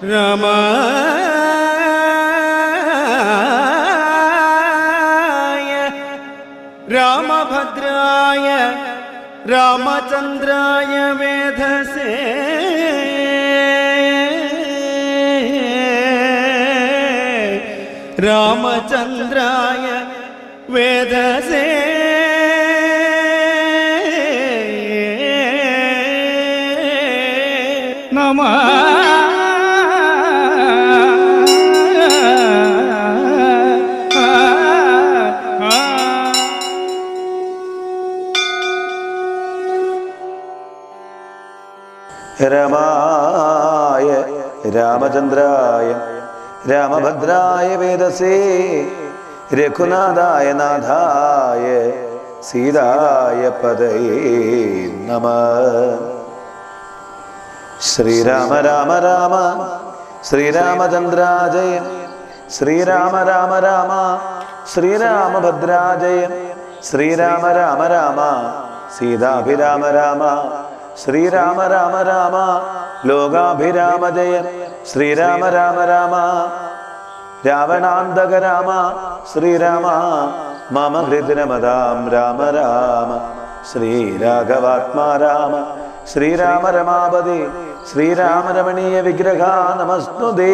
रामाय रामभद्राय रामचन्द्राय वेधसे रामचन्द्राय वेधसे नमः रमाय रामचन्द्राय रामभद्राय वेदसे रघुनाथाय नाथाय सीताय पदये नमः। श्रीराम राम राम श्रीरामचन्द्रा जय श्रीराम राम राम श्रीरामभद्रा जय श्रीराम राम राम सीताभिराम राम श्रीराम राम राम लोकाभिराम जय श्रीराम राम राम रावणान्तक राम श्रीराम मम हृदयमदां राम राम श्रीराघवात्मा राम श्रीराम रमापति श्रीराम रमणीय विग्रहा नमस्तुते।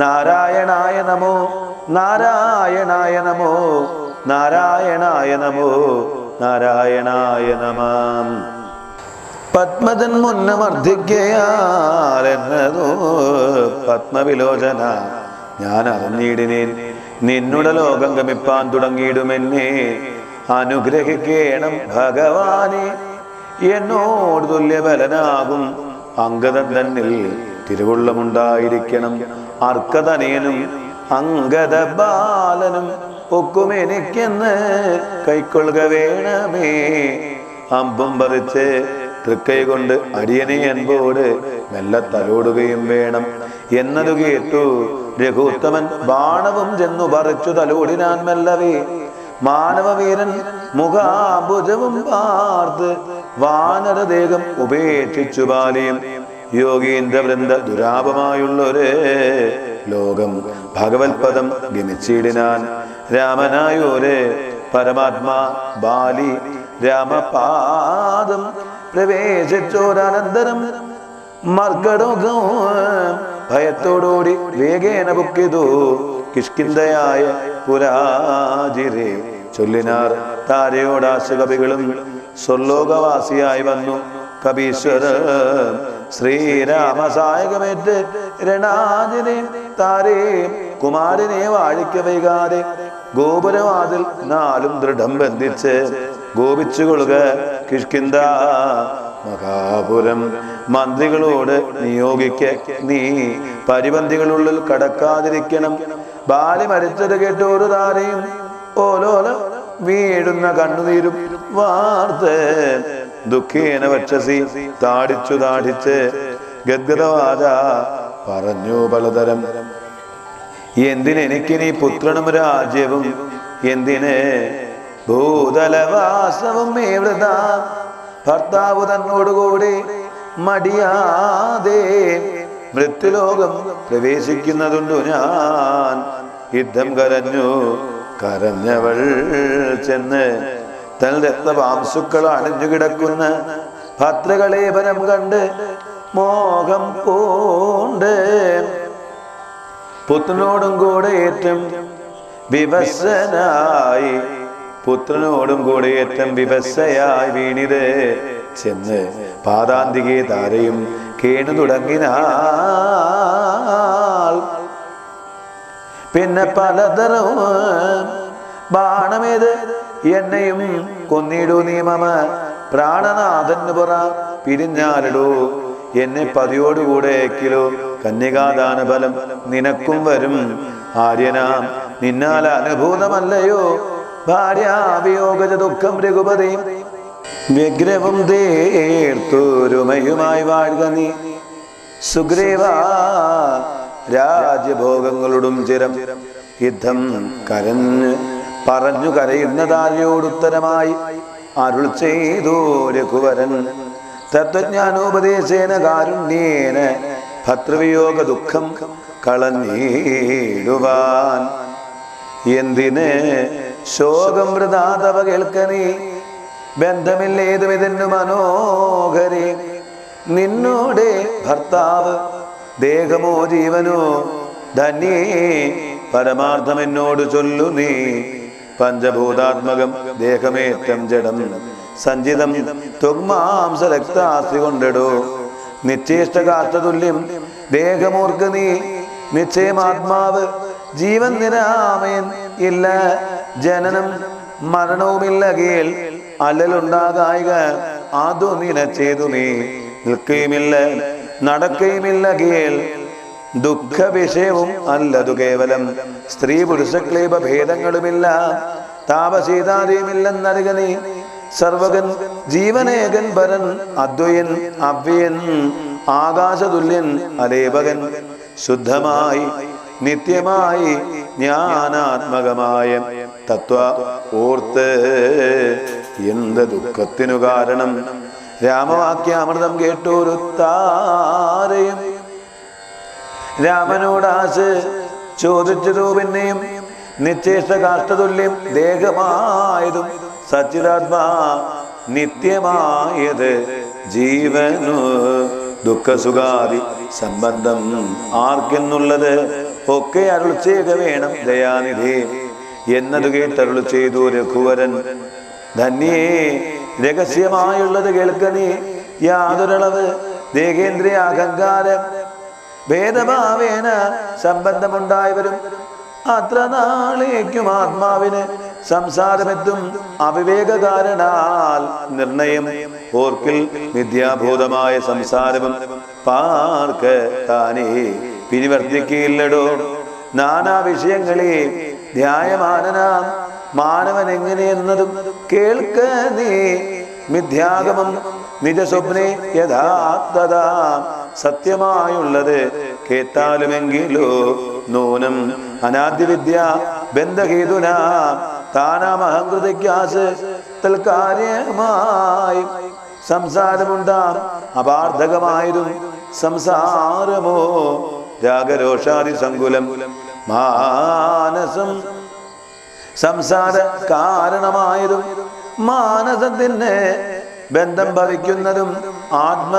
नारायणाय नमो नारायणाय नमो नारायणाय नमो नारायणाय नमः। പത്മജൻ മുന്നമർദ്ധിക്കയാലെന്നതോ പത്മവിലോചന ഞാൻ അറിഞ്ഞിടിനേൻ നിന്നുടെ ലോകം ഗമിപ്പാൻ തുടങ്ങിയിടുമെന്നെ അനുഗ്രഹിക്കേണം ഭഗവാനെ എന്നോട് തുല്യബലനാകും അംഗദൻ തന്നിൽ തിരുവുള്ളമുണ്ടായിരിക്കണം അർക്കതനയനും അംഗദ ബാലനും ഒക്കുമെനിക്കെന്ന് കൈക്കൊള്ളുക വേണമേ അമ്പും പറിച്ച് തൃക്കൈ കൊണ്ട് അടിയനെ അൻപോട് മെല്ലെ തലോടുകയും വേണം എന്നതു കേട്ടു രഘുത്തമൻ ബാണവും ചെന്നു പറിച്ചു തലോടിനാൻ മെല്ലവേ മാനവവീരൻ മുഖാഭുജവും പാർത്ത് വാനരദേഹം ഉപേക്ഷിച്ചു ബാലിയും യോഗീന്ദ്ര വൃന്ദ ദുരാപമായുള്ളൊരു ലോകം ഭഗവത്പദം ഗമിച്ചിടിനാൻ രാമനായോര് പരമാത്മാ ബാലി രാമപാദം പ്രവേശിച്ചോരനന്തരം മർഗടോകം ഭയത്തോടുകൂടി വേഗേന പൊക്കിതു കിഷ്കിന്ധയായ പുരാജിരെ ചൊല്ലിനാർ താരയോടാശ കവികളും സ്വർലോകവാസിയായി വന്നു കപീശ്വര ശ്രീരാമ സായകമേറ്റ് രണാജിനെ താരേ കുമാരനെ വാഴിക്ക വൈകാതെ ഗോപുരവാതിൽ നാലും ദൃഢം ബന്ധിച്ച് ഗോപിച്ചുകൊള്ളുക കിഷ്കിന്ധ മഹാപുരം മന്ത്രികളോട് നിയോഗിക്ക നീ പരിപന്തികളുള്ളിൽ കടക്കാതിരിക്കണം. ബാലി മരിച്ചത് കേട്ട് ഒരു താരയും ഓലോല വീഴുന്ന കണ്ണുനീരും വാർത്ത് ദുഃഖേന വക്ഷസി താടിച്ച് ഗദ്ഗതവാച പറഞ്ഞു പലതരം. എന്തിനെനിക്കിനി പുത്രനും രാജ്യവും എന്തിന് ഭൂതലവാസവും ഏവൃത ഭർത്താവ് തന്നോടുകൂടി മടിയാതെ മൃത്യുലോകം പ്രവേശിക്കുന്നതുണ്ടു ഞാൻ. യുദ്ധം കരഞ്ഞവൾ ചെന്ന് തൻ രക്തപാംസുക്കൾ അണിഞ്ഞു കിടക്കുന്ന ഭദ്രകളേപരം കണ്ട് മോഹം പൂണ്ട് പുത്രനോടും കൂടെ ഏറ്റവും വിവശനായി വിവശയായി വീണിത് ചെന്ന് പാദാന്തികെ താരയും കേണു തുടങ്ങിനാൾ. പിന്നെ പലതരവും ബാണമേത് എന്നെയും കൊന്നിടൂ നീ മമ പ്രാണനാഥന് പുറ പിരിഞ്ഞാലിടൂ എന്നെ പതിയോടുകൂടെ കിലോ കന്യകാദാന ഫലം നിനക്കും വരും. ആര്യനാം നിന്നാൽ അനുഭൂതമല്ലയോ ഭാര്യാവിയോഗ ദുഃഖം രഘുപതി വ്യഗ്രവും തീർത്തോരുമയുമായി വാഴുക നീ സുഗ്രീവ രാജ്യഭോഗങ്ങളോടും ചിരം. യുദ്ധം പറഞ്ഞു കരയുന്ന താരയോടുത്തരമായി അരുൾ ചെയ്തു രഘുവരൻ തത്വജ്ഞാനോപദേശേന കാരുണ്യേന ഭർതൃവിയോഗ ദുഃഖം കളഞ്ഞിടുവാൻ. എന്തിന് ശോകം വൃതാതവ കേൾക്കനീ, ബന്ധമില്ലേതും ഇതിനു മനോഹരി. നിന്നോടെ ഭർത്താവ് ദേഹമോ ജീവനോ, ധന്യേ പരമാർത്ഥം എന്നോട് ചൊല്ലു നീ. പഞ്ചഭൂതാത്മകം ദേഹമേറ്റം ജഡം സഞ്ചിതം ത്വഗ്മാംസ രക്താസ്തി കൊണ്ടിടോ. നിശ്ചേഷ്ടകാഷ്ടതുല്യം ദേഹമോർക്ക് നീ, നിശ്ചയമാത്മാവ് ജീവൻ നിരാമയൻ. ഇല്ല ജനനം മരണവുമില്ല കേൾ, അല്ലലുണ്ടാകായിക അതു നിനച്ചേതു നീ. നിൽക്കുകയുമില്ല നടക്കുകയുമില്ല കേൾ, ദുഃഖ വിഷയവും അല്ലതു കേവലം. സ്ത്രീ പുരുഷ ക്ലേബ ഭേദങ്ങളുമില്ല, താപശീതാദിയുമില്ലെന്നറിക നീ. സർവകൻ ജീവനേകൻ പരൻ, അദ്വയൻ അവ്യയൻ ആകാശതുല്യൻ അലേപകൻ. ശുദ്ധമായി നിത്യമായി ജ്ഞാനാത്മകമായ തത്വ ഓർത്ത് എന്ത് ദുഃഖത്തിനു കാരണം. രാമവാക്യാമൃതം കേട്ടൊരു താരയും രാമനോടാശ് ചോദിച്ചതു പിന്നെയും. നിശ്ചേഷ്ട കാഷ്ടതുല്യം ദേഹമായതും സച്ചിദാത്മാ നിത്യമായത് ജീവനു. ദുഃഖസുഖാദി സംബന്ധം ആർക്കെന്നുള്ളത് ഒക്കെ അരുൾ ചെയ്യുക വേണം ദയാനിധി എന്നതു കേട്ടരുൾ ചെയ്തു രഘുവരൻ. ധന്യേ രഹസ്യമായുള്ളത് കേൾക്കനീ, യാതൊരളവ് ദേഹേന്ദ്രിയ അഹങ്കാരം ഭേദഭാവേന സംബന്ധമുണ്ടായവരും അത്ര നാളേക്കും ആത്മാവിന് സംസാരമെത്തും. അവിവേക കാരണാൽ നിർണയം ഓർക്കിൽ മിഥ്യാഭൂതമായ സംസാരവും പാർക്ക് താനേ പിരിവർത്തിക്കയില്ലടോ. നാനാ വിഷയങ്ങളെ ധ്യായമാനനാം മാനവൻ എങ്ങനെയെന്നതും കേൾക്ക നീ. മിഥ്യാഗമം നിജസ്വപ്നെ യഥാർത്ഥത സത്യമായുള്ളത് കേട്ടാലുമെങ്കിലോ നൂനം അനാദ്യവിദ്യ ബന്ധഹേതുന താനാമഹംകൃതിക്കാസ് തൽക്കാര്യമായി. സംസാരമുണ്ടാം അപാർത്ഥകമായതും സംസാരമോ രാഗരോഷാദി സങ്കുലം മാനസം. സംസാര കാരണമായതും മാനസത്തിന് ബന്ധം ഭവിക്കുന്നതും ആത്മ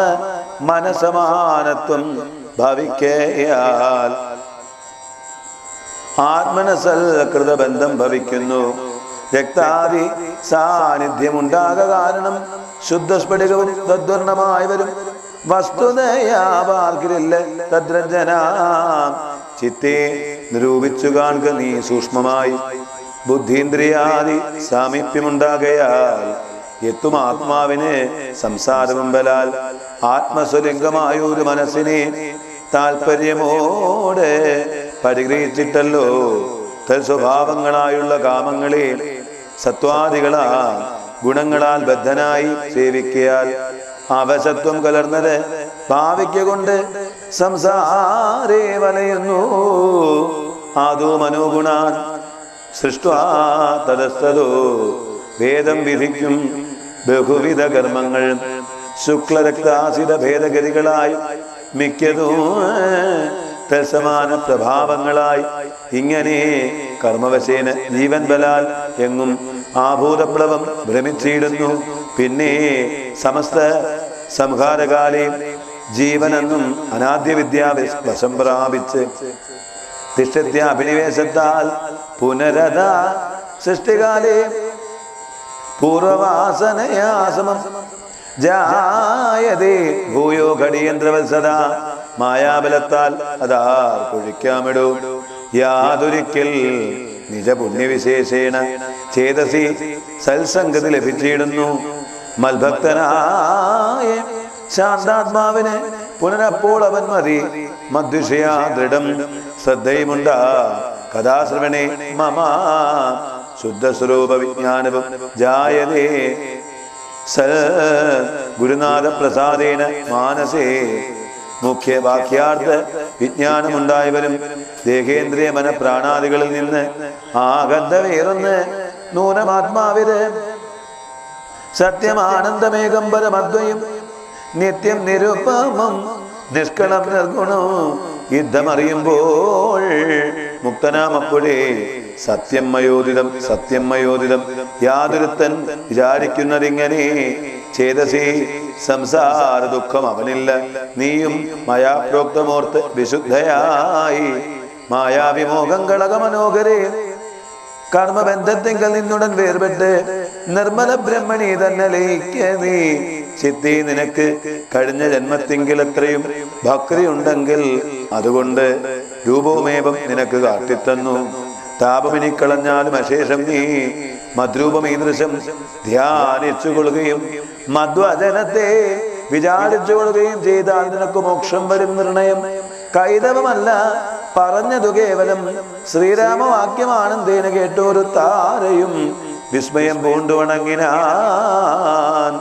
മനസമാനത്വം ഭവിക്കയാൽ ആത്മനസൽകൃതബന്ധം ഭവിക്കുന്നു. രക്താദി സാന്നിധ്യമുണ്ടാക കാരണം ശുദ്ധസ്ഫടികവും തദ്വർണമായവരും വസ്തുതയാവാർക്കില്ല തദ്രഞ്ജന. ചിത്തെ നിരൂപിച്ചു കാണുക നീ സൂക്ഷ്മമായി. ബുദ്ധീന്ദ്രിയാദി സാമീപ്യമുണ്ടാകയാൽ എത്തും ആത്മാവിന് സംസാരവും ബലാൽ. ആത്മസ്വലിംഗമായ ഒരു മനസ്സിനെ താല്പര്യമോടെ പരിഗ്രഹിച്ചിട്ടല്ലോ തൽസ്വഭാവങ്ങളായുള്ള കാമങ്ങളെ സത്വാദികളാൽ ഗുണങ്ങളാൽ ബദ്ധനായി സേവിക്കയാൽ അവശത്വം കലർന്നത് ഭാവിക്കൊണ്ട് സംസാരേ വലയുന്നു. ആദോ മനോഗുണാൻ സൃഷ്ട്വാ തദസ്തോ. വേദം വിധിക്കും ബഹുവിധ കർമ്മങ്ങൾ ശുക്ലരക്താസിത ഭേദഗതികളായി മിക്കതും തത്സമാന പ്രഭാവങ്ങളായി. ഇങ്ങനെ കർമ്മവശേന ജീവൻ ബലാൽ എങ്ങും ആഭൂതപ്ലവം ഭ്രമിച്ചിടുന്നു. പിന്നെ സമസ്ത സംഹാരകാലേ ജീവനെന്നും അനാദ്യവിദ്യാ വശം പ്രാപിച്ച് തിഷ്ഠത്യ അഭിനിവേശത്താൽ പുനരത സൃഷ്ടികാലേ പൂർവവാസനയാസമം ജായതേ ഭൂയോ ഘടിയന്ത്രവത്സദാ. മായാബലത്താൽ അതാർ കുഴിക്കാമിടൂ. യാതൊരിക്കൽ നിജപുണ്യവിശേഷേണ ചേതസി സത്സംഗതി ലഭിച്ചിടുന്നു. മൽഭക്തനായ ശാന്താത്മാവിന് പുനരപ്പോൾ അവൻ മതി. മദ്വിഷയാ ദൃഢം ശ്രദ്ധയുമുണ്ടാ കഥാശ്രവണേ മമ ശുദ്ധസ്വരൂപ വിജ്ഞാനവും ജായതേ സ ഗുരുനാഥ പ്രസാദേന മാനസേ. മുഖ്യ വാക്യാർത്ഥ വിജ്ഞാനമുണ്ടായവരും ദേഹേന്ദ്രിയ മനപ്രാണാദികളിൽ നിന്ന് ആഗന്ധമേറുന്ന നൂനമാത്മാവിത് സത്യമാനന്ദമേകം പരമദ്വയം നിത്യം നിരുപമം നിഷ്കളം നിർഗുണവും യുദ്ധമറിയുമ്പോൾ മുക്തനാമപ്പോഴേ സത്യം മയോദിതം സത്യം മയോദിതം യാതൊരുത്തൻ വിചാരിക്കുന്നതിങ്ങനെ ചേതസി സംസാര ദുഃഖം അവനില്ല നീയും മയാപ്രോക്തമോർത്ത് വിശുദ്ധയായി മായാവിമോഹങ്ങളക മനോഹരേ കർമ്മബന്ധത്തിങ്കൽ നിന്നുടൻ വേർപെട്ട് നിർമ്മല ബ്രഹ്മണി തന്നെ ലയിക്ക നീ ചിത്തി നിനക്ക് കഴിഞ്ഞ ജന്മത്തിങ്കിൽ എത്രയും ഭക്തി ഉണ്ടെങ്കിൽ അതുകൊണ്ട് രൂപവുമേവം നിനക്ക് കാട്ടിത്തന്നു താപമിനി കളഞ്ഞാലും അശേഷം നീ മദ്രൂപം ഈദൃശം ധ്യാനിച്ചു കൊള്ളുകയും മധ്വജനത്തെ വിചാരിച്ചു കൊള്ളുകയും ചെയ്താൽ നിനക്ക് മോക്ഷം വരും നിർണയം കൈതവമല്ല പറഞ്ഞതു കേവലം ശ്രീരാമവാക്യമാണെന്തേന് കേട്ടൊരു താരയും വിസ്മയം പൂണ്ടുവണങ്ങിനാൻ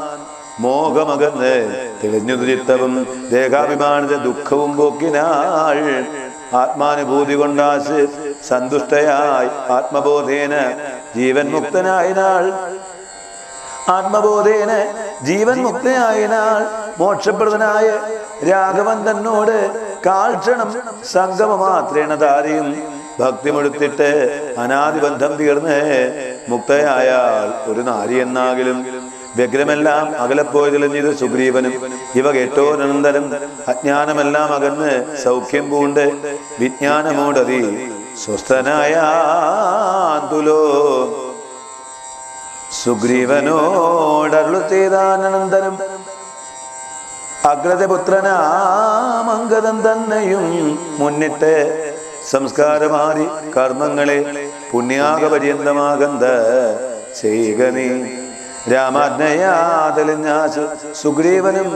മോഹമകന്ന് തെളിഞ്ഞു ചിത്തവും ദേഹാഭിമാനത ദുഃഖവും പോക്കിനാൾ ആത്മാനുഭൂതി കൊണ്ടാശ് സന്തുഷ്ടയായി ആത്മബോധേന ജീവൻ മുക്തനായിനാൾ ആത്മബോധേന ജീവൻ മുക്തയായിനാൾ മോക്ഷപ്രദനായ രാഘവൻ തന്നോട് കാൽക്ഷണം സംഗമമാത്രേണ താരയും ഭക്തി മുഴുത്തിട്ട് അനാദിബന്ധം തീർന്ന് മുക്തയായാൽ ഒരു നാരി എന്നാകിലും വ്യഗ്രമെല്ലാം അകലപ്പോയി തെളിഞ്ഞത് സുഗ്രീവനും ഇവ കേട്ടോരനന്തരം അജ്ഞാനമെല്ലാം അകന്ന് സൗഖ്യം പൂണ്ട് വിജ്ഞാനമോടതി സ്വസ്ഥനായാതുലോ സുഗ്രീവനോടരുളി ചെയ്താനന്തരം അഗ്രജപുത്രനാമംഗതം തന്നെയും മുന്നിട്ട് സംസ്കാരമാറി കർമ്മങ്ങളെ പുണ്യാകപര്യന്തമാകന്ത ചെയ്യുക നീ രാമാജ്ഞയാതെളിഞ്ഞാശ് സുഗ്രീവനും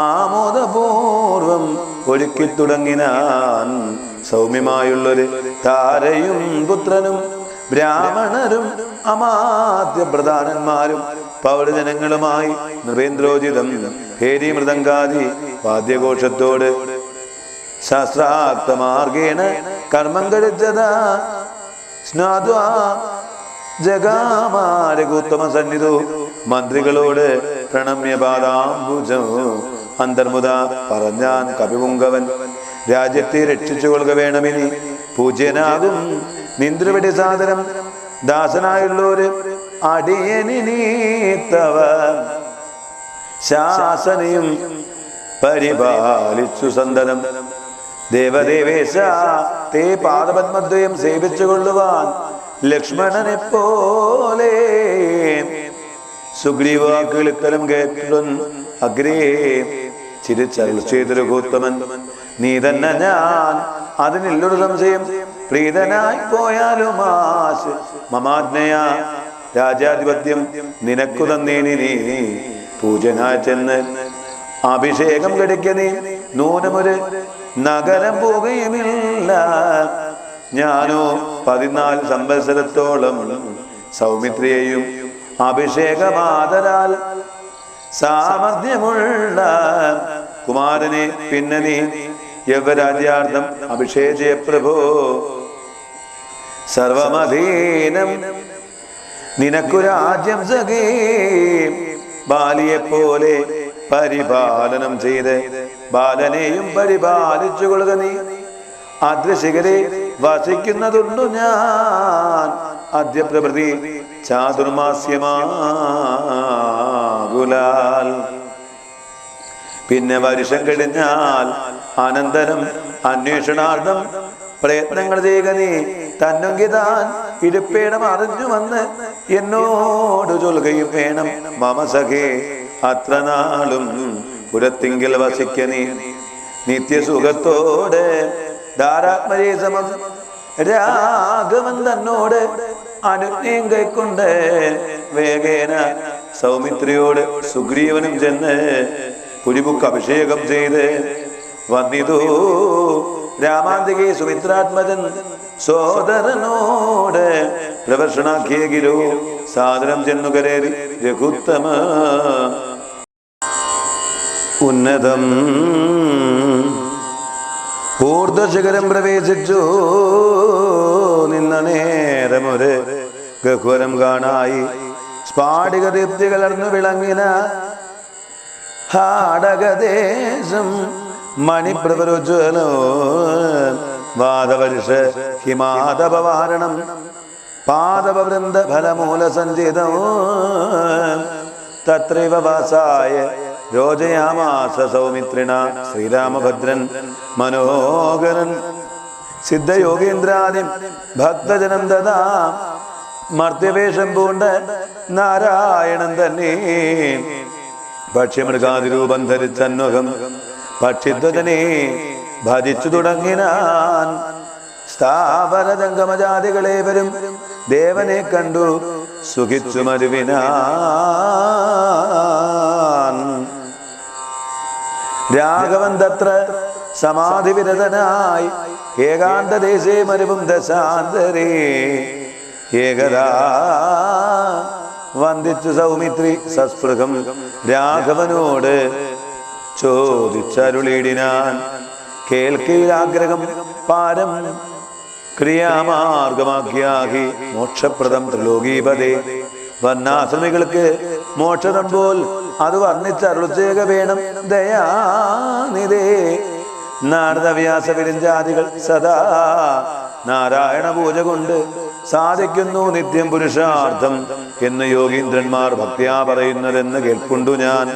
ആമോദപൂർവം ഒരുക്കി തുടങ്ങിനാൻ സൗമ്യമായുള്ളൊരു താരയും പുത്രനും ബ്രാഹ്മണരും അമാത്യ പ്രധാനന്മാരും പൗരജനങ്ങളുമായി നൃപേന്ദ്രോചിതം ഭേരി മൃദംഗാദി വാദ്യഘോഷത്തോട് ശാസ്ത്രാർത്ഥമാർഗേണ കർമ്മം കഴിച്ചതാ സ്നാദ്വാ ജഗാമാരകൂത്തമ സന്നിധു മന്ത്രികളോട് പ്രണമ്യ പാദാംബുജം അന്തർമുത പറഞ്ഞാൻ കവിപുങ്കവൻ രാജ്യത്തെ രക്ഷിച്ചു കൊള്ളുക വേണമിനി പൂജ്യനാകും നിന്ദ്രവിടി സാദരം ദാസനായുള്ളോര് അടിയനിനീത്തവ ശാസനയും പരിപാലിച്ചു സന്തനം ദേവദേവേശ തേ പാദപത്മദ്വയം സേവിച്ചു കൊള്ളുവാൻ ലക്ഷ്മണനെ പോലെ സുഗ്രീവാക്കുകൾ ഇത്തരം കേട്ടുടൻ അഗ്രേ ചിരിച്ചരുൾ ചെയ്തൊരു ഗൗതമൻ നീ തന്നെ ഞാൻ അതിനില്ലൊരു സംശയം പ്രീതനായി പോയാലും ആശ് മമാജ്ഞയാ രാജാധിപത്യം നിനക്കു തന്നേനി നീ പൂജനായി ചെന്ന് അഭിഷേകം കഴിക്ക നീ നൂനമൊരു നഗരം പോകുകയുമില്ല ഞാനോ 14 സംവത്സരത്തോളം സൗമിത്രിയെയും അഭിഷേകമാതരാൽ സാമർഥ്യമുള്ള കുമാരനെ പിന്നെ നീ യവരാജ്യാർത്ഥം അഭിഷേചയ പ്രഭോ സർവമധീനം നിനക്കു രാജ്യം സഖേ ബാലിയെ പോലെ പരിപാലനം ചെയ്ത് ബാലനെയും പരിപാലിച്ചു കൊള്ളുക നീ അദ്രശിഖരെ വസിക്കുന്നതുണ്ടു ഞാൻ അദ്യ പ്രഭൃതി ചാതുർമാസ്യമാകുലാൽ പിന്നെ വർഷം കഴിഞ്ഞാൽ അനന്തരം അന്വേഷണാർത്ഥം പ്രയത്നങ്ങൾ ചെയ്യുക നീ തന്നെങ്കിൽ താൻ ഇരിപ്പേണം അറിഞ്ഞു വന്ന് എന്നോട് ചൊല്ലുകയും വേണം മമ സഖേ അത്ര നാളും പുരത്തിങ്കിൽ വസിക്ക നീ നിത്യസുഖത്തോടെ ധാരാത്മജേ സമം രാഘവൻ തന്നോട് അനുജ്ഞയും കൈക്കൊണ്ട് വേഗേന സൗമിത്രിയോട് സുഗ്രീവനും ചെന്ന് പുരിപുക്ക് അഭിഷേകം ചെയ്ത് വന്നിതു രാമാന്തികേ സുമിത്രാത്മജൻ സോദരനോട് പ്രവർഷണാക്കിയെങ്കിലോ സാദരം ചെന്നു കരേറി രഘുത്തമ ഉന്നതം ഊർധ്വശിഖരം പ്രവേശിച്ചു നിന്ന നേരമൊരു ഗഹ്വരം കാണായി സ്ഫാടിക ദീപ്തി കലർന്നു വിളങ്ങിന ഹാടകദേശം മണിപ്രഭരുജ്വലോ വാദവർഷ ഹിമാദപവാരണം പാദവൃന്ദ ഫലമൂല സഞ്ചിതോ തത്രൈവ വാസായ രോജയാമാസ സൗമിത്രിണ ശ്രീരാമഭദ്രൻ മനോഹരൻ സിദ്ധയോഗീന്ദ്രാദി ഭക്തജനം ദദാ മർത്യവേഷം പൂണ്ട് നാരായണൻ തന്നെ ഭക്ഷ്യമൃഗാതിരൂപം ധരിച്ചന്വകം പക്ഷിധ്വജനെ ഭജിച്ചു തുടങ്ങിനാൻ സ്ഥാവര ജംഗമജാതികളെ വരും ദേവനെ കണ്ടു സുഖിച്ചു മരുവിനാൻ രാഘവൻ തത്ര സമാധിവിരതനായി ഏകാന്തദേശേ മരുവും ദശാന്തരേ ഏകദാ വന്ദിച്ചു സൗമിത്രി സസ്പൃഹം രാഘവനോട് ചോദിച്ചരുളിടിനാൻ കേൾക്കീരാഗ്രഹം പാരം ക്രിയാമാർഗമാക്കിയാകി മോക്ഷപ്രദം ത്രിലോകീപതേ വർണ്ണാശ്രമികൾക്ക് മോക്ഷതം പോൽ അത് വർണ്ണിച്ചരുൾ ചെയ്യുക വേണം ദയാനിതേ നാരദവ്യാസ വിരിഞ്ചാദികൾ സദാ നാരായണ പൂജ കൊണ്ട് സാധിക്കുന്നു നിത്യം പുരുഷാർത്ഥം എന്ന് യോഗീന്ദ്രന്മാർ ഭക്തിയാ പറയുന്നതെന്ന് കേൾക്കൊണ്ടു ഞാൻ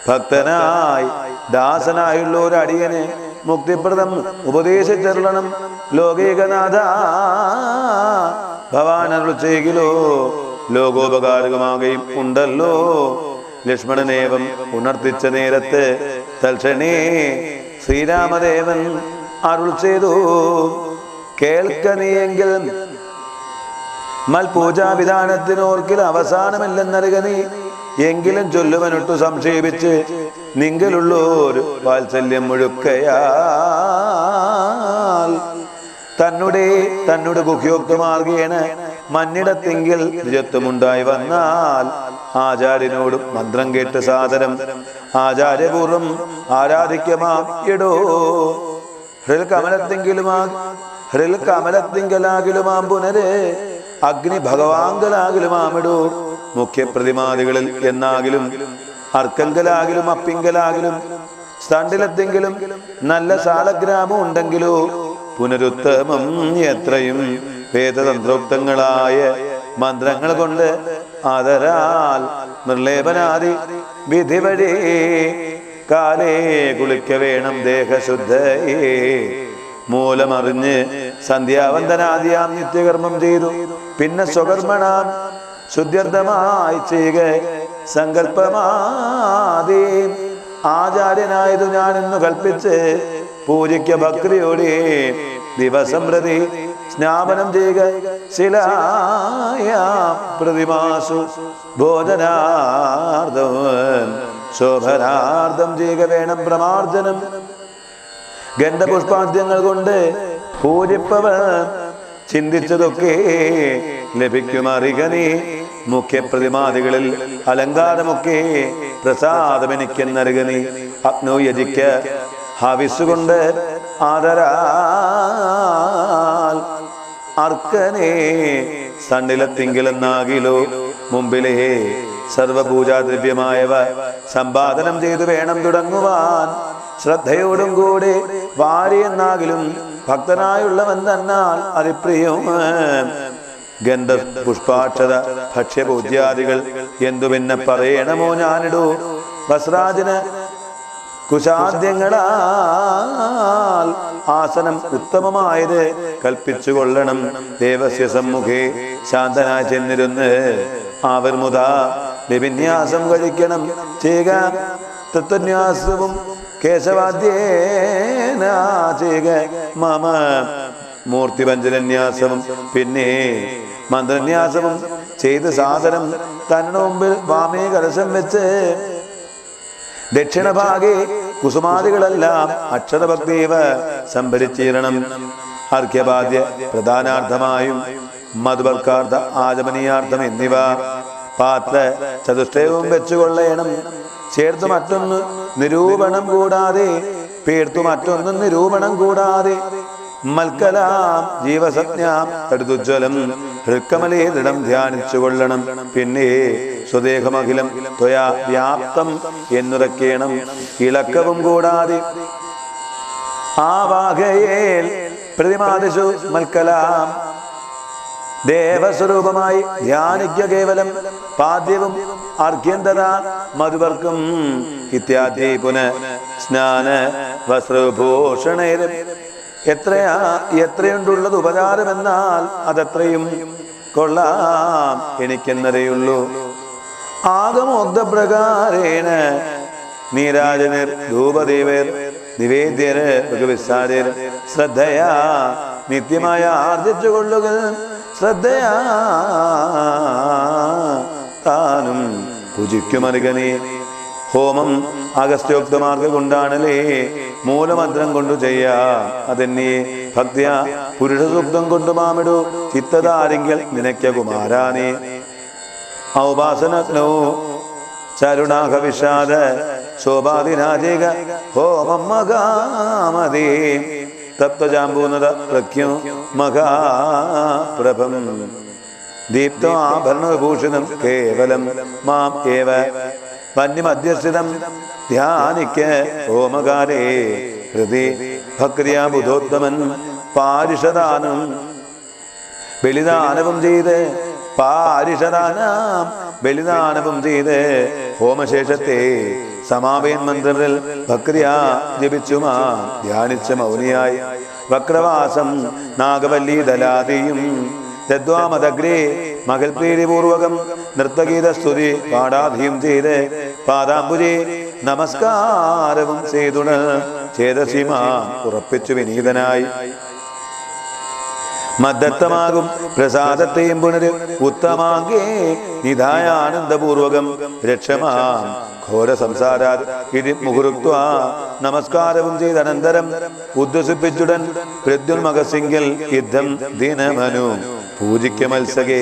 ഭക്തനായി ദാസനായുള്ള ഒരു അടിയന് മുക്തിപ്രദം ഉപദേശിച്ചരുളണം ലോകൈകനാഥ ഭവാൻ അരുൾ ചെയ്കിലോ ലോകോപകാരകമാകുകയും ഉണ്ടല്ലോ ലക്ഷ്മണനേവം ഉണർത്തിച്ച നേരത്ത് തൽക്ഷണേ ശ്രീരാമദേവൻ അരുൾ ചെയ്തു കേൾക്ക നീയെങ്കിൽ മൽപൂജാവിധാനത്തിനോർക്കിൽ അവസാനമില്ലെന്നറിക നീ എങ്കിലും ചൊല്ലുവനൊട്ടു സംക്ഷേപിച്ച് നിങ്കിലുള്ളൊരു വാത്സല്യം മുഴുക്കയാൽ തന്നുടെ ഗുഹ്യോക്തമാർഗേണ മന്നിടത്തെങ്കിൽ ദ്വിജത്വമുണ്ടായി വന്നാൽ ആചാര്യനോടും മന്ത്രം കേട്ട് സാദരം ആചാര്യപൂർവം ആരാധിക്കമാം ഇടോ ഹൃൽകമലത്തിങ്കലാകിലുമാം പുനര് അഗ്നി ഭഗവാങ്കലാകിലുമാമിടോ മുഖ്യപ്രതിമാദികളിൽ എന്നാകിലും അർക്കങ്കലാകിലും അപ്പിങ്കലാകിലും സ്തണ്ടിലെത്തെങ്കിലും നല്ല സാലഗ്രാമം ഉണ്ടെങ്കിലോ പുനരുത്തമം എത്രയും വേദതന്ത്രോക്തങ്ങളായ മന്ത്രങ്ങൾ കൊണ്ട് ആദരാൽ നിർലേപനാദി വിധി വഴി കാലേ കുളിക്ക വേണം ദേഹശുദ്ധയേ മൂലമറിഞ്ഞ് സന്ധ്യാവന്തനാദിയാം നിത്യകർമ്മം ചെയ്തു പിന്നെ സ്വകർമ്മണാം ശുദ്ധ്യർത്ഥമായി ചെയ്യുക സങ്കല്പമാദി ആചാര്യനായതു ഞാനെന്നു കൽപ്പിച്ച് പൂജിക്ക ഭക്തിയോടെ ദിവസം പ്രതി സ്നാപനം ചെയ്യുക ശിലായ പ്രതിമാസു ഭോജനാർത്ഥം ശോഭനാർത്ഥം ചെയ്യുക വേണം പ്രമാർജനം ഗന്ധപുഷ്പാദ്യങ്ങൾ കൊണ്ട് പൂജിപ്പവൻ ചിന്തിച്ചതൊക്കെ ലഭിക്കുമറിക നീ മുഖ്യപ്രതിമാദികളിൽ അലങ്കാരമൊക്കെ പ്രസാദമെനിക്കെന്നറിക നീ അഗ്നോ യജിക്ക ഹവിസുകൊണ്ട് ആദരാൽ അർക്കനെ സണ്ണിലത്തിങ്കിലെന്നാകിലോ മുമ്പിലേ സർവപൂജാദ്രവ്യമായവ സമ്പാദനം ചെയ്തു വേണം തുടങ്ങുവാൻ ശ്രദ്ധയോടും കൂടെ വാരിയെന്നാകിലും ഭക്തനായുള്ളവൻ തന്നാൽ അതിപ്രിയവും ഗന്ധ പുഷ്പാക്ഷത ഭക്ഷ്യപൂജ്യാദികൾ എന്തു പിന്നെ പറയണമോ ഞാനിടൂ വസ്രാജന് കുശാദ്യങ്ങളാൽ ആസനം ഉത്തമമായത് കൽപ്പിച്ചു കൊള്ളണം ദേവസ്യ സമ്മുഖേ ശാന്തനായി ചെന്നിരുന്ന് ആവർമുത വിന്യാസം കഴിക്കണം ചെയ്യുക തത്വന്യാസവും കേശവാദ്യേന ചെയ്യുക മമ മൂർത്തിപഞ്ചരന്യാസവും പിന്നെ മന്ത്രന്യാസവും ചെയ്ത് സാധനം തന്നെ മുമ്പിൽ വാമേ കലശം വെച്ച് ദക്ഷിണഭാഗേ കുസുമാദികളെല്ലാം അക്ഷരഭക്തീവ സംഭരിച്ചീരണം അർഘ്യപാദ്യ പ്രധാനാർത്ഥമായും മധുബർക്കാർത്ഥ ആചമനീയാർത്ഥം എന്നിവ പാത്ര ചതുഷ്ടയവും വെച്ചുകൊള്ളണം ചേർത്തു മറ്റൊന്ന് നിരൂപണം കൂടാതെ പേർത്തു മറ്റൊന്നും നിരൂപണം കൂടാതെ മൽക്കലാം ജീവസജ്ഞാം തടുതുജ്വലം ഹൃക്കമലേ ദൃഢം ധ്യാനിച്ചു കൊള്ളണം പിന്നെ സ്വദേഹമഖിലം ത്വയാ വ്യാപ്തം എന്നുറക്കേണം ഇളക്കവും കൂടാതെ ആവാഹയേൽ പ്രതിമാദിഷു മൽക്കലാം ദേവസ്വരൂപമായി ധ്യാനിക്ക കേവലം പാദ്യവും അർഘ്യന്തത മധുവർക്കും ഇത്യാദി പുനഃ സ്നാന വസ്ത്രഭൂഷണേര് എത്രയുണ്ടുള്ളത് ഉപചാരമെന്നാൽ അതത്രയും കൊള്ളാം എനിക്കെന്നതേയുള്ളൂ. ആഗമോക്തപ്രകാരേണ നീരാജനർ ധൂപദേവർ നിവേദ്യര് ഭഗവിസാര്യർ ശ്രദ്ധയാ നിത്യമായ ആർജിച്ചുകൊള്ളുക. ശ്രദ്ധയാ താനും പൂജിക്കുമരുകനെ. ഹോമം അഗസ്ത്യോക്തമാർഗം കൊണ്ടാണല്ലേ മൂലമന്ത്രം കൊണ്ടു ചെയ്യാം. അതെന്നെ ഭക്തിയ പുരുഷ സൂക്തം കൊണ്ടു മാമിടു ചിത്തതാരെങ്കിൽ നിനക്ക കുമാരാനെ. ഔപാസനോ ചരുണാഹ വിഷാദ ശോഭാതിരാജേക ഹോമം മകാമതേ തപ്തജാമ്പൂനത പ്രഖ്യം മഹാപ്രഭം ദീപ്തം ആഭരണവിഭൂഷിതം കേവലം മാം ഏവ വന്യമധ്യസ്ഥിതം ധ്യാനിക്ക ഹോമകാരേ ഹൃദി ഭക്രിയാ ബുധോത്തമൻ പാരിഷദാനം ബലിദാനവും ചെയ്ത് ബലിദാനവും ചെയ്ത് ഹോമശേഷത്തെ സമാവേൻ മന്ത്രത്തിൽ ഭക്രിയാ ജപിച്ചുമാ ധ്യാനിച്ച മൗനിയായി വക്രവാസം നാഗവല്ലി ദലാദിയും തദ്വാമദഗ്രേ മകൽപ്രീതിപൂർവകം നൃത്തഗീതസ്തുതി പാടാധിയും ചെയ്ത് പാദാംബുജി നമസ്കാരവും ചെയ്തുണ ചേതസിമാ ഉറപ്പിച്ചു വിനീതനായി മദ്ദത്തമാകും പ്രസാദത്തെയും പുനര് ഉത്തമാങ്കേ നിധായ ആനന്ദപൂർവകം രക്ഷമാം ഘോര സംസാരാത് ഇതി മുഹുരുക്വ നമസ്കാരവും ചെയ്ത അനന്തരം ഉദ്വസിപ്പിച്ചുടൻ പ്രദ്യുന്മകസിംഗൽ യുദ്ധം ദിനമനു പൂജിക്ക മത്സകെ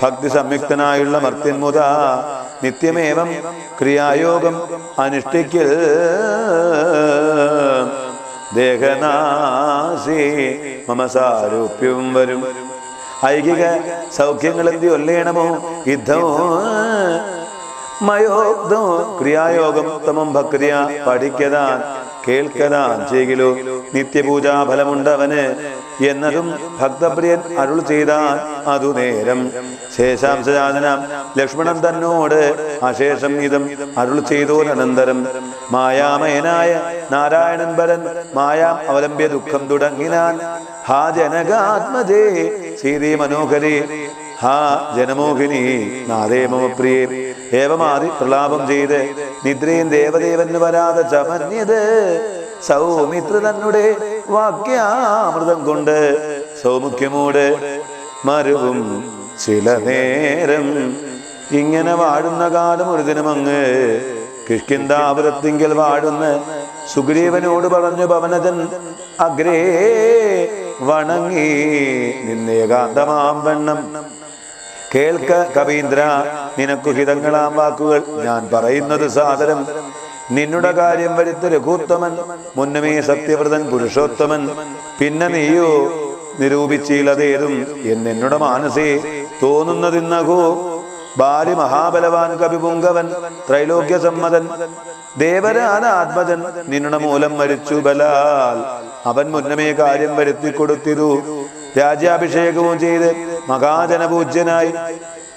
ഭക്തി സംയുക്തനായുള്ള മർത്യന്മുത നിത്യമേവം ക്രിയായോഗം അനുഷ്ഠിക്കൽ ദേഹനാശി മമസാരൂപ്യവും വരും. ഐകിക സൗഖ്യങ്ങൾ എന്തി ഒല്ലേണമോ യുദ്ധമോ മയോഗ്ധമോ ക്രിയായോഗം തമം ഭക്രിയ പഠിക്കതാൻ കേൾക്കതാൻ ചെയ്കിലോ നിത്യപൂജാഫലമുണ്ടവന് എന്നതും ഭക്തപ്രിയൻ അരുൾ ചെയ്താൻ അതു നേരം ശേഷാംശജാതനാം ലക്ഷ്മണൻ തന്നോട് അശേഷം ഇതം അരുൾ ചെയ്തോരനന്തരം മായാമയനായ നാരായണൻ വരൻ മായാം അവലംബ്യ ദുഃഖം തുടങ്ങിനാൻ. ഹാ ജനകാത്മജേ സീതേ മനോഹരേ ഹാ ജനമോഹിനി നാദേ മമ പ്രിയേ ഏവമാതി പ്രലാപം ചെയ്ത് നിദ്രയും ദേവദേവന് വരാതെ ചമന്യത് സൗമിത്ര തന്നെ വാക്യാമൃതം കൊണ്ട് സൗമുഖ്യമോട് മരുവും ചില നേരം ഇങ്ങനെ വാഴുന്ന കാലം ഒരു ദിനമങ്ങ് കിഷ്കിന്ധാപുരത്തിങ്കൽ വാഴുന്ന സുഗ്രീവനോട് പറഞ്ഞു പവനജൻ അഗ്രേ വണങ്ങി നിന്നേകാന്തമാം വണ്ണം കേൾക്ക കവീന്ദ്ര നിനക്കു ഹിതങ്ങളാം വാക്കുകൾ ഞാൻ പറയുന്നത് സാദരം. നിന്നുടെ കാര്യം വരുത്ത രഘുത്തമൻ മുന്നമേ സത്യവ്രതൻ പുരുഷോത്തമൻ പിന്നെ നീയോ നിരൂപിച്ചില്ലതേതും എന്നെന്നുടെ മാനസേ തോന്നുന്നതിന്നകോ. ബാലി മഹാബലവാൻ കവിപുങ്കവൻ ത്രൈലോക്യ സമ്മതൻ ദേവരാന ആത്മജൻ നിന്നുടെ മൂലം മരിച്ചു ബലാൽ അവൻ മുന്നമേ കാര്യം വരുത്തി കൊടുത്തിരു. രാജ്യാഭിഷേകവും ചെയ്ത് മഹാജനപൂജ്യനായി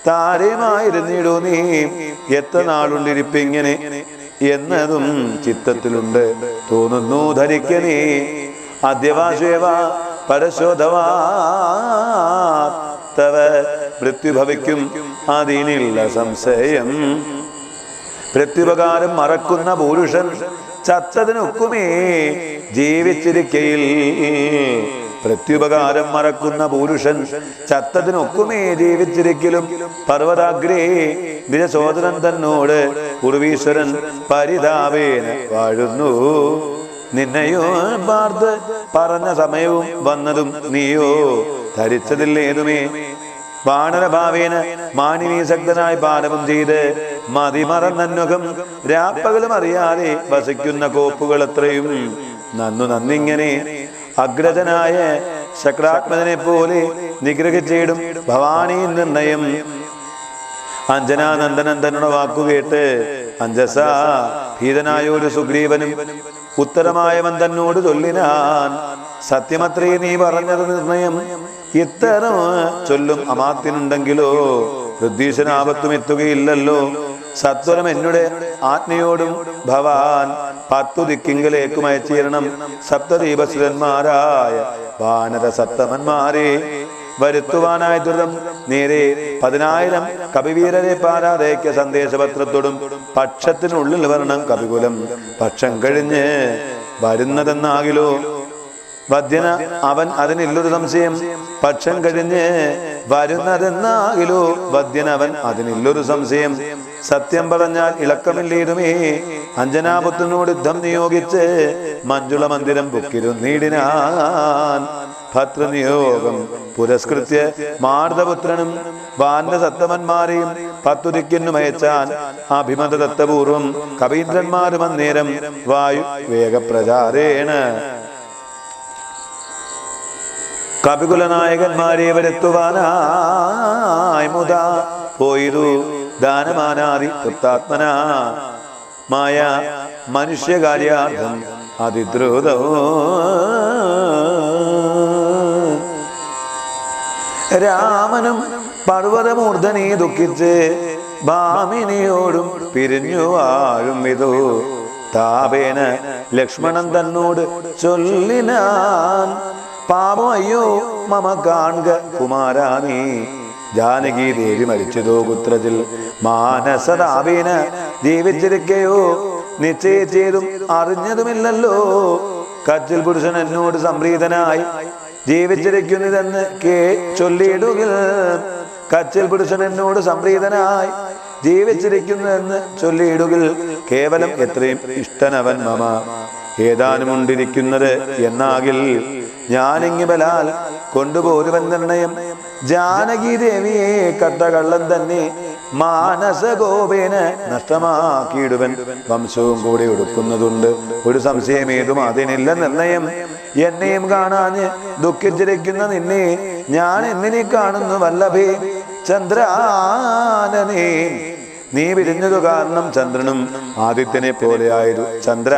താരമായിരുന്നിടൂ നീ എത്ര നാളുണ്ടിരിപ്പിങ്ങനെ എന്നതും ചിത്തത്തിലുണ്ട് തോന്നുന്നു ധരിക്കനേ. അദ്യവാശേവ പരശോധവാ തവ മൃത്യു ഭവിക്കും അതിനില്ല സംശയം. പ്രത്യുപകാരം മറക്കുന്ന പുരുഷൻ ചത്തതിനൊക്കുമേ ജീവിച്ചിരിക്കയിൽ. പ്രത്യുപകാരം മറക്കുന്ന പുരുഷൻ ചത്തതിനൊക്കുമേ ജീവിച്ചിരിക്കലും പർവ്വതാഗ്രേ നിജസോദരൻ തന്നോട് ഉർവീശ്വരൻ പരിതാപേന വാഴുന്നു. നിന്നെയോ പാർത്ത് പറഞ്ഞ സമയവും വന്നതും നീയോ ധരിച്ചതില്ലേതുമേ. വാനരഭാവേന മാനിനീസക്തനായി പാനവും ചെയ്ത് മതിമറന്നന്വകം രാപ്പകലും അറിയാതെ വസിക്കുന്ന കോപ്പുകൾ എത്രയും നന്നിങ്ങനെ അഗ്രജനായ ശക്രാത്മജനെ പോലെ നിഗ്രഹിച്ചിടും ഭവാനി നിർണയം. അഞ്ജനാനന്ദനന്ദനുടെ വാക്കുകേട്ട് അഞ്ജസ ഭീതനായ ഒരു സുഗ്രീവനും ഉത്തരമായവൻ തന്നോട് ചൊല്ലിനാൻ, സത്യമത്രേ നീ പറഞ്ഞത് നിർണയം. ഇത്തരം ചൊല്ലും അമാത്യനുണ്ടെങ്കിലോ വൃദ്ധീശനാപത്തും എത്തുകയില്ലല്ലോ. സത്വരം എന്നുടെ ആജ്ഞയോടും ഭവാൻ 10 ദിക്കിങ്കിലേക്കും അയച്ചീരണം. സപ്തദീപസുരന്മാരായ വാനര സപ്തമന്മാരെ വരുത്തുവാനായി ദ്രുതം നേരെ 10,000 കവിവീരരെ പാരാതയ്ക്ക് സന്ദേശപത്രത്തോടും പക്ഷത്തിനുള്ളിൽ വരണം. കവികുലം പക്ഷം കഴിഞ്ഞ് വരുന്നതെന്നാകിലോ വധ്യന അവൻ അതിനില്ലൊരു സംശയം. പക്ഷം കഴിഞ്ഞ് വരുന്നതെന്നാകിലോ വധ്യനവൻ അതിനില്ലൊരു സംശയം. സത്യം പറഞ്ഞാൽ ഇളക്കമില്ലേതുമേ. അഞ്ജനാപുത്രനോട് യുദ്ധം നിയോഗിച്ച് മഞ്ജുള മന്ദിരം പൊക്കിരുന്നീടിനാൻ. ഭദ്രനിയോഗം പുരസ്കൃത്യ മാർദ്ദപുത്രനും വാനര സത്തമന്മാരെയും 10 ദിക്കിനും അയച്ചാൻ. അഭിമത ദത്തപൂർവം കവീന്ദ്രന്മാരും അന്നേരം വായു വേഗപ്രചാരേണ കപികുലനായകന്മാരെ വരുത്തുവാനായി മുതാ പോയിരു. ദാനമാനാദി തൃപ്താത്മന മായ മനുഷ്യകാര്യാർത്ഥം അതിദ്രുതോ. രാമനും പർവ്വതമൂർധനെ ദുഃഖിച്ച് ഭാമിനിയോടും പിരിഞ്ഞു വാഴും വിധു. താപേന ലക്ഷ്മണൻ തന്നോട് ചൊല്ലിനാൻ, പാപം അയ്യോ മമ കാണുക കുമാരാനീ. ജാനകി ദേവി മരിച്ചതോ പുത്രത്തിൽ മാനസതാപേന ജീവിച്ചിരിക്കയോ നിശ്ചയിച്ചതും അറിഞ്ഞതുമില്ലല്ലോ. കച്ചിൽ പുരുഷൻ എന്നോട് സംപ്രീതനായി ജീവിച്ചിരിക്കുന്നതെന്ന് ചൊല്ലിയിടുകിൽ. കച്ചിൽ പുരുഷൻ എന്നോട് സംപ്രീതനായി ജീവിച്ചിരിക്കുന്നതെന്ന് ചൊല്ലിയിടുകിൽ. കേവലം എത്രയും ഇഷ്ടനവൻ മമ ഏതാനുമുണ്ടിരിക്കുന്നത് എന്നാകിൽ ഞാനിങ്ങി ബലാൽ കൊണ്ടുപോരുവൻ നിർണയം. ജാനകി ദേവിയെ കട്ടകള്ളൻ തന്നെ മാനസഗോപേന നഷ്ടമാക്കിയിടുവൻ. വംശവും കൂടി ഒടുക്കുന്നതുണ്ട്, ഒരു സംശയമേതും അതിനില്ല നിർണയം. എന്നെയും കാണാഞ്ഞ് ദുഃഖിച്ചിരിക്കുന്ന നിന്നെ ഞാൻ എന്നിനെ കാണുന്നു വല്ലഭേ. ചന്ദ്രാനനേ നീ വിരിഞ്ഞതു കാരണം ചന്ദ്രനും ആദിത്യനെ പോലെയായിരുന്നു. ചന്ദ്ര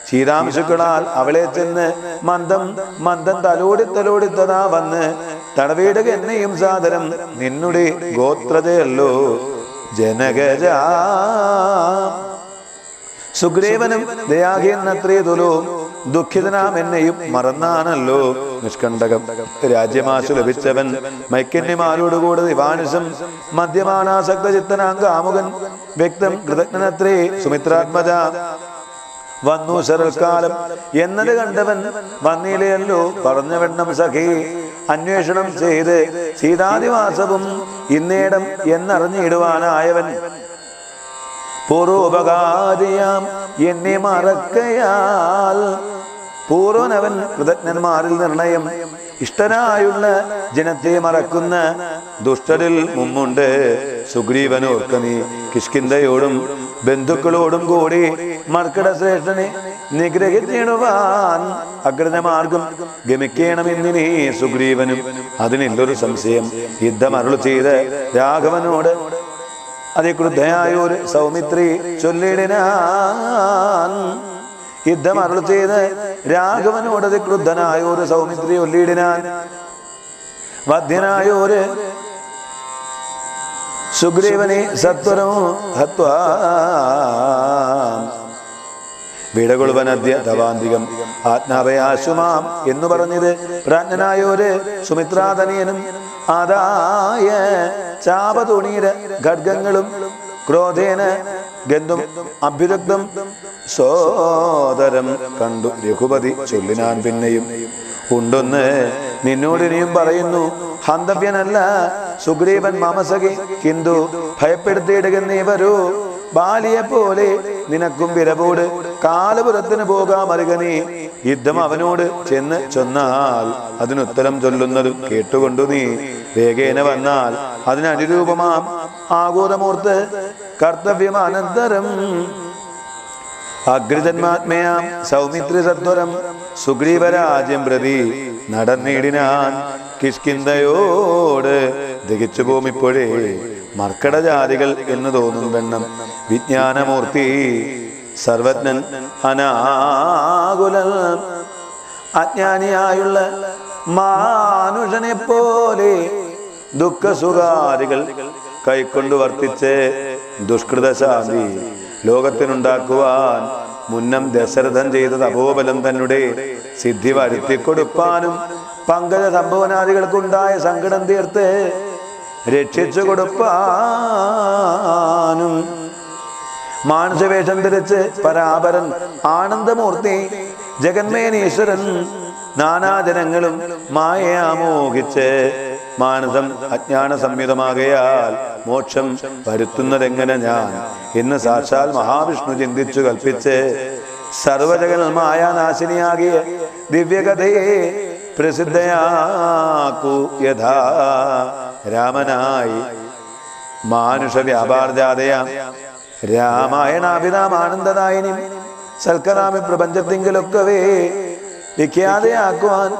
ശീതാംശുക്കളാൽ അവളെ ചെന്ന് മന്ദം മന്ദം തലോടിത്തതാ വന്ന് തടവിടുക എന്നെയും സാദരം. നിന്നുടെ ഗോത്രതയല്ലോ ജനകജ. സുഗ്രീവനും ദയാഹീനത്രേ തുലോ ദുഃഖിതനാം എന്നെയും മറന്നാണല്ലോ. നിഷ്കണ്ടകം രാജ്യമാശു ലഭിച്ചവൻ മൈക്കന്യമാരോടുകൂടെ ദിവാനുസം മദ്യമാനാസക്ത ചിത്തനാം കാമുകൻ വ്യക്തം കൃതജ്ഞനത്രേ സുമിത്രാത്മജ. വന്നു ശരൽക്കാലം എന്നത് കണ്ടവൻ വന്നില്ലയല്ലോ പറഞ്ഞവണ്ണം സഖി. അന്വേഷണം ചെയ്ത് സീതാദിവാസവും ഇന്നേടം എന്നറിഞ്ഞിടുവാനായവൻ പൂർവോപകാരിയാം എന്നെ മറക്കയാൽ. പൂർവനവൻ കൃതജ്ഞന്മാരിൽ നിർണയം. ഇഷ്ടനായുള്ള ജനത്തെ മറക്കുന്ന ദുഷ്ടരിൽ മുമ്പുണ്ട്. സുഗ്രീവനോർക്ക നീ കിഷ്കിന്ധയോടും ബന്ധുക്കളോടും കൂടി മർക്കട ശ്രേഷ്ഠനെ നിഗ്രഹിച്ചിടുവാൻ അഗ്രജമാർഗം ഗമിക്കണമെന്നിനി സുഗ്രീവനും അതിനില്ലൊരു സംശയം. യുദ്ധം അരുളി ചെയ്ത് രാഘവനോട് അതിക്രുദ്ധയായൊരു സൗമിത്രി ചൊല്ലിടിനാൻ. യുദ്ധം അരുളി ചെയ്ത് രാഘവനോട് അതിക്രുദ്ധനായൊരു സൗമിത്രി ചൊല്ലിടിനാൻ. വധ്യനായൊരു സുഗ്രീവനെ സത്വരം ഹത്വാ വിടകൊളുവനദ്യ തവാന്തികം ആജ്ഞാപയാശുമാം എന്നു പറഞ്ഞത് പ്രാജ്ഞനായൊരു സുമിത്രാതനിയനും ആദായ ചാപതുണീര ഖഡ്ഗങ്ങളും ക്രോധേന ഗന്ധും അഭ്യുദഗ്ധം സോദരം കണ്ടു രഘുപതി ചൊല്ലിനാൻ. പിന്നെയും ഉണ്ടൊന്ന് നിന്നോട് ഇനിയും പറയുന്നു, ഹന്തവ്യനല്ല സുഗ്രീവൻ മാമസകി. കിന്തു ഭയപ്പെടുത്തിയിടുകന്നേ വരൂ. ബാലിയെ പോലെ നിനക്കും വിരപോട് കാലപുരത്തിന് പോകാമറിക നീ. യുദ്ധം അവനോട് ചെന്ന് ചൊന്നാൽ അതിനുത്തരം ചൊല്ലുന്നതും കേട്ടുകൊണ്ടു നീ വേഗേന വന്നാൽ അതിനനുരൂപമാം ആകൂതമൂർത്ത് കർത്തവ്യം അനന്തരം. അഗ്രജന്മാത്മയാം സൗമിത്രി സത്വരം സുഗ്രീവരാജ്യം പ്രതി നടന്നിടിനാൻ. കിഷ്കിന്ധയോട് ദഹിച്ചു പോമിപ്പോഴേ മർക്കടജാതികൾ എന്ന് തോന്നും വെണ്ണം വിജ്ഞാനമൂർത്തി സർവജ്ഞൻ അനാകുലൻ അജ്ഞാനിയായുള്ള മാനുഷനെ പോലെ ദുഃഖസുഖാദികൾ കൈക്കൊണ്ട് വർത്തിച്ച് ദുഷ്കൃതശാന്തി ലോകത്തിനുണ്ടാക്കുവാൻ മുന്നം ദശരഥൻ ചെയ്ത തപോബലം തന്നെ സിദ്ധി വരുത്തിക്കൊടുപ്പാനും പങ്കജ സംഭവനാദികൾക്കുണ്ടായ സങ്കടം തീർത്ത് രക്ഷിച്ചു കൊടുപ്പാനും മാനുഷവേഷം ധരിച്ച് പരാപരൻ ആനന്ദമൂർത്തി ജഗന്മേനീശ്വരൻ നാനാജനങ്ങളും മായയാമോഹിച്ച് മാനസം അജ്ഞാന സംയുതമാകയാൽ മോക്ഷം വരുത്തുന്നതെങ്ങനെ ഞാൻ എന്ന് സാക്ഷാൽ മഹാവിഷ്ണു ചിന്തിച്ചു കൽപ്പിച്ച് സർവജഗൽ മായാനാശിനിയാകിയ ദിവ്യകഥയെ പ്രസിദ്ധയാക്കൂ യഥാ രാമനായി മാനുഷ വ്യാപാരജാതയാം രാമായണാഭിരാമാനന്ദദായിനി സൽക്കരാമി പ്രപഞ്ചത്തിങ്കിലൊക്കവേ വിഖ്യാതയാക്കുവാൻ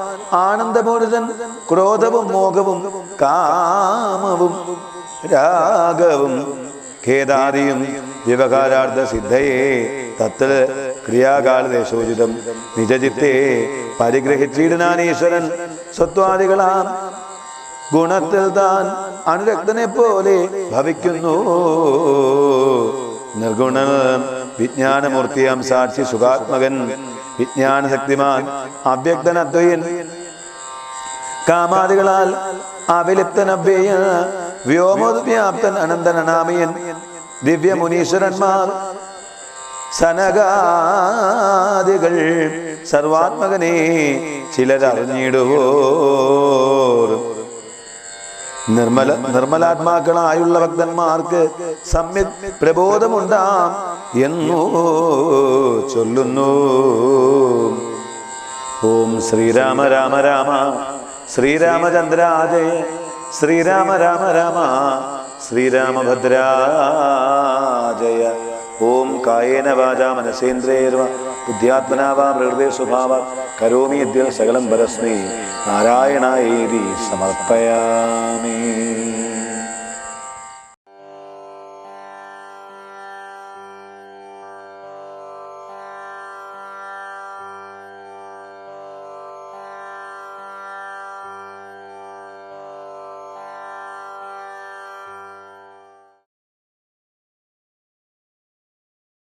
ആനന്ദപൂരിതൻ ക്രോധവും മോഹവും കാമവും രാഗവും ഖേദാദിയും വ്യവഹാരാർത്ഥ സിദ്ധയെ തത്തിൽ ക്രിയാകാലദേശോചിതം നിജജിത്തെ പരിഗ്രഹിച്ചിടുനാനീശ്വരൻ സ്വത്വാദികളാം ഗുണത്തിൽ താൻ അനുരക്തനെ പോലെ ഭവിക്കുന്നു. നിർഗുണ വിജ്ഞാനമൂർത്തിയാം സാക്ഷി സുഖാത്മകൻ വിജ്ഞാനശക്തിമാൻ അവ്യക്തൻ അദ്വയൻ കാമാദികളാൽ അവിലിപ്തനഭ്യയ വ്യോമോദ്വ്യാപ്തൻ അനന്തൻ അനാമയൻ ദിവ്യമുനീശ്വരന്മാർ സനകാദികൾ സർവാത്മകനെ ചിലരറിഞ്ഞിടുവോർ നിർമ്മലാത്മാക്കളായുള്ള ഭക്തന്മാർക്ക് സമ്യക് പ്രബോധമുണ്ടാം എന്നു ചൊല്ലുന്നു. ഓം ശ്രീരാമ രാമ രാമ ശ്രീരാമചന്ദ്രാജയ ശ്രീരാമ രാമ രാമ ശ്രീരാമഭദ്രാജയ. ഓം കായേന വാചാ മനസേന്ദ്രിയൈർവാ ബുദ്ധ്യാത്മനാ വാ പ്രകൃതേ സ്വഭാവാത് കരോമി യദ്യൽ സകലം പരസ്മൈ നാരായണായേതി സമർപ്പയാമി.